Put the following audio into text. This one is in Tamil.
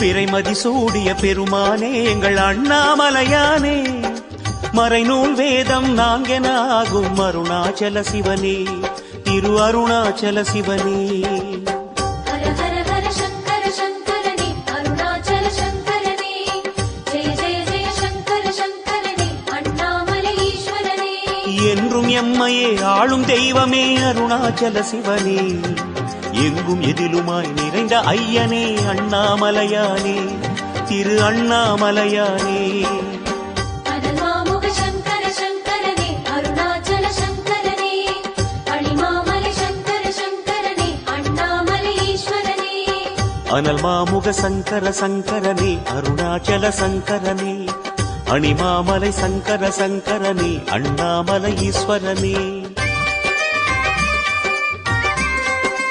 பிறைமதி சூடிய பெருமானே எங்கள் அண்ணாமலையானே மறைநூல் வேதம் நாங்கென ஆகும் அருணாச்சல சிவனே திரு அருணாச்சல சிவனே என்றும் எம்மையே ஆளும் தெய்வமே அருணாச்சல சிவனே எங்கும் எதிலுமாய் நிறைந்த ஐயனே அண்ணாமலையானே திரு அண்ணாமலையானே அனல் மாமுக சங்கர சங்கரனே அருணாச்சல சங்கரனே அணிமாமலை சங்கர சங்கரனே அண்ணாமலை ஈஸ்வரனே